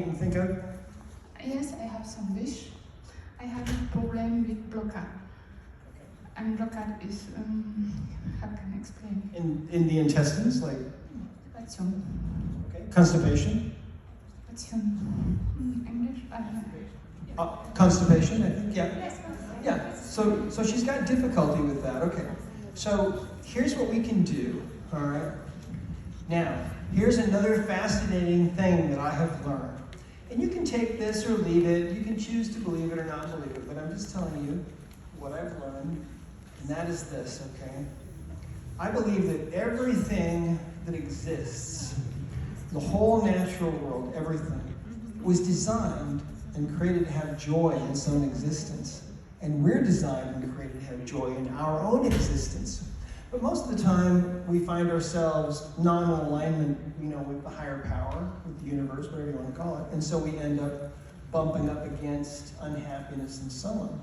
can think of? Yes, I have some wish. I have a problem with blockade. And blockade is, how can I explain? In the intestines, like Passion. okay. Constipation? Passion. English? I don't know. Constipation, I think, yeah. Yes. Yeah, so she's got difficulty with that, okay. So here's what we can do, all right? Now, here's another fascinating thing that I have learned. And you can take this or leave it, you can choose to believe it or not believe it, but I'm just telling you what I've learned, and that is this, okay? I believe that everything that exists, the whole natural world, everything, was designed and created to have joy in its own existence. And we're designed and created to have joy in our own existence. But most of the time, we find ourselves non-alignment, with the higher power, with the universe, whatever you want to call it. And so we end up bumping up against unhappiness and so on.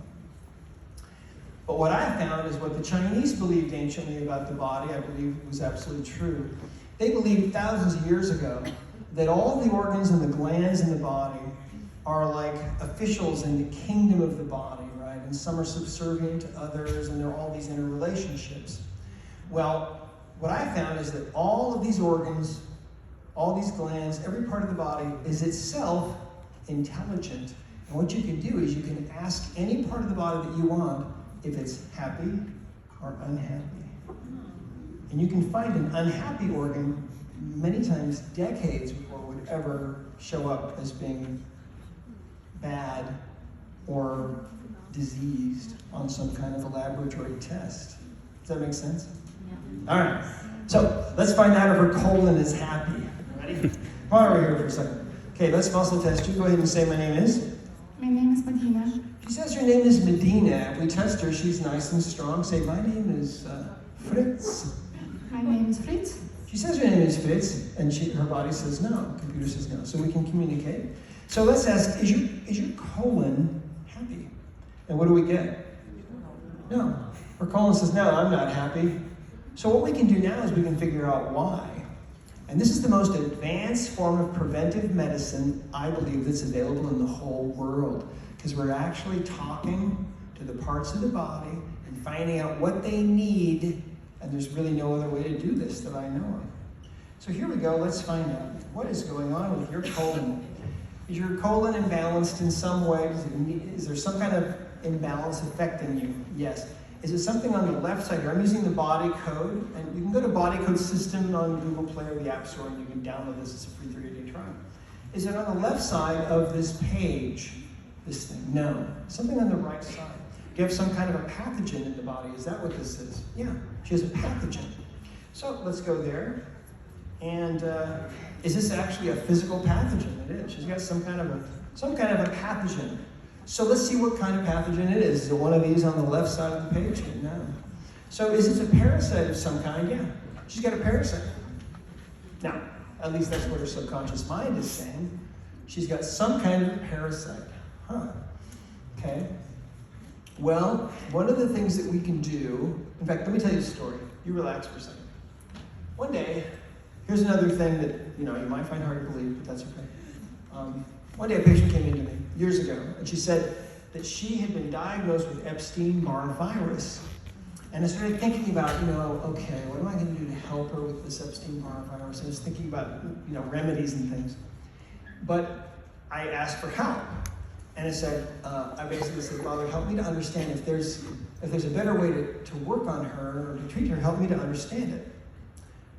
But what I found is what the Chinese believed anciently about the body, I believe was absolutely true. They believed thousands of years ago that all the organs and the glands in the body are like officials in the kingdom of the body, right? And some are subservient to others, and there are all these interrelationships. Well, what I found is that all of these organs, all these glands, every part of the body is itself intelligent. And what you can do is you can ask any part of the body that you want if it's happy or unhappy. And you can find an unhappy organ many times decades before it would ever show up as being bad or diseased on some kind of a laboratory test. Does that make sense? Yeah. All right. So let's find out if her colon is happy. Ready? Come on over here for a second. Okay, let's muscle test you. Go ahead and say my name is. My name is Medina. She says her name is Medina. If we test her, she's nice and strong. Say, my name is Fritz. My name is Fritz. She says her name is Fritz, and her body says no. Computer says no. So we can communicate. So let's ask, is your colon happy? And what do we get? No. Her colon says, no, I'm not happy. So what we can do now is we can figure out why. And this is the most advanced form of preventive medicine, I believe, that's available in the whole world. Because we're actually talking to the parts of the body and finding out what they need, and there's really no other way to do this that I know of. So here we go, let's find out. What is going on with your colon? Is your colon imbalanced in some way? Is there some kind of imbalance affecting you? Yes. Is it something on the left side here? I'm using the body code, and you can go to Body Code System on Google Play or the App Store, and you can download this. It's a free 30-day trial. Is it on the left side of this page, this thing? No. Something on the right side. Do you have some kind of a pathogen in the body? Is that what this is? Yeah, she has a pathogen. So let's go there. And is this actually a physical pathogen? It is. She's got some kind of a pathogen. So let's see what kind of pathogen it is. Is it one of these on the left side of the page? No. So is it a parasite of some kind? Yeah. She's got a parasite. Now, at least that's what her subconscious mind is saying. She's got some kind of a parasite. Huh. Okay. Well, one of the things that we can do, in fact, let me tell you a story. You relax for a second. One day, here's another thing that you might find hard to believe, but that's okay. One day a patient came into me years ago, and she said that she had been diagnosed with Epstein-Barr virus. And I started thinking about, okay, what am I going to do to help her with this Epstein-Barr virus? I was thinking about, remedies and things. But I asked for help. And I basically said, Father, help me to understand if there's a better way to work on her or to treat her, help me to understand it.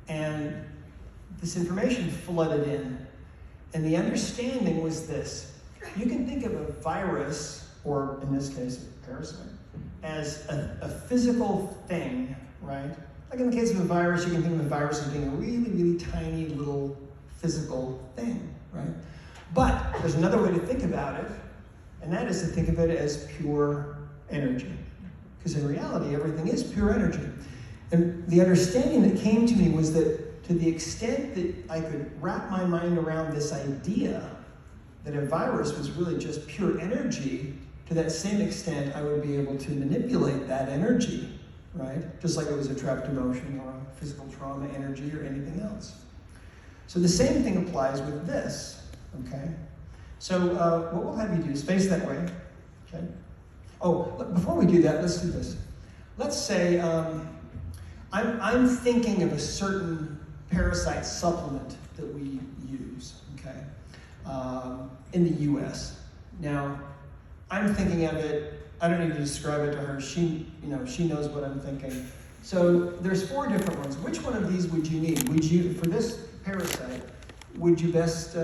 And this information flooded in. And the understanding was this. You can think of a virus, or in this case, a parasite, as a physical thing, right? Like in the case of a virus, you can think of a virus as being a really, really tiny little physical thing, right? But there's another way to think about it, and that is to think of it as pure energy. Because in reality, everything is pure energy. And the understanding that came to me was that to the extent that I could wrap my mind around this idea that a virus was really just pure energy, to that same extent I would be able to manipulate that energy, right? Just like it was a trapped emotion or a physical trauma energy or anything else. So the same thing applies with this, okay? So what we'll have you do is face that way, okay? Oh, before we do that, let's do this. Let's say I'm thinking of a certain parasite supplement that we use, okay, in the U.S. Now, I'm thinking of it. I don't need to describe it to her. She knows what I'm thinking. So there's 4 different ones. Which one of these would you need? Would you, for this parasite, would you best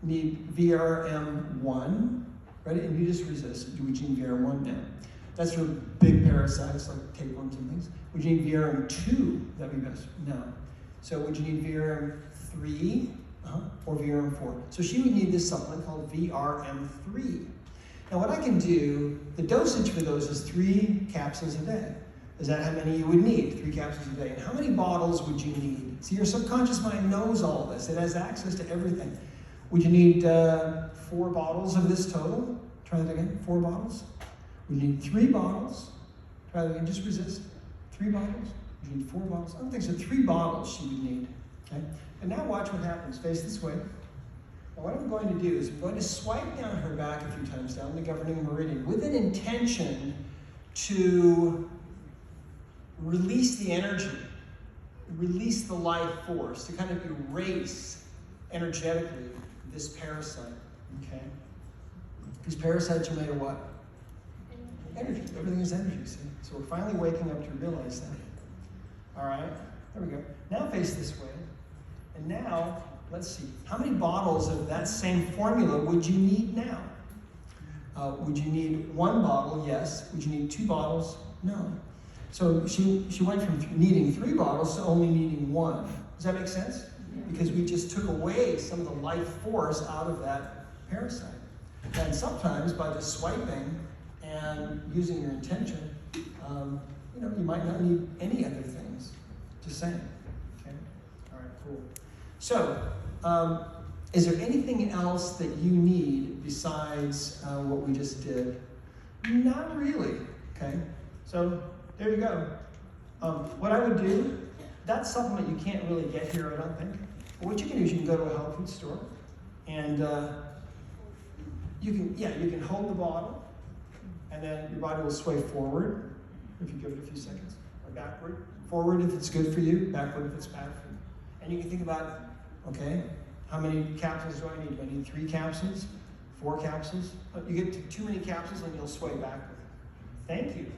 need VRM1? Right, and you just resist. Would you need VRM1 now? That's for big parasites like tapeworms and things. Would you need VRM2? That'd be best. No. So would you need VRM3 or VRM4? So she would need this supplement called VRM3. Now what I can do, the dosage for those is 3 capsules a day. Is that how many you would need? 3 capsules a day. And how many bottles would you need? See, your subconscious mind knows all this. It has access to everything. Would you need 4 bottles of this total? Try that again. 4 bottles. Would you need 3 bottles? Try that again. Just resist. 3 bottles. Would you need 4 bottles? I don't think so. 3 bottles she would need. Okay. And now watch what happens. Face this way. Now what I'm going to do is I'm going to swipe down her back a few times down the governing meridian with an intention to release the energy, release the life force, to kind of erase energetically this parasite, okay? These parasites are made of what? Energy. Everything is energy, see? So we're finally waking up to realize that. All right, there we go. Now face this way. And now, let's see, how many bottles of that same formula would you need now? Would you need 1 bottle? Yes. Would you need 2 bottles? No. So she went from needing 3 bottles to only needing 1. Does that make sense? Because we just took away some of the life force out of that parasite. And sometimes by just swiping and using your intention, you might not need any other things. Just saying. Okay? All right, cool. So, is there anything else that you need besides what we just did? Not really. Okay? So, there you go. What I would do, that supplement you can't really get here, I don't think. But what you can do is you can go to a health food store and you can hold the bottle and then your body will sway forward if you give it a few seconds, or backward. Forward if it's good for you, backward if it's bad for you. And you can think about, okay, how many capsules do I need? Do I need 3 capsules? 4 capsules? You get too many capsules and you'll sway backward. Thank you.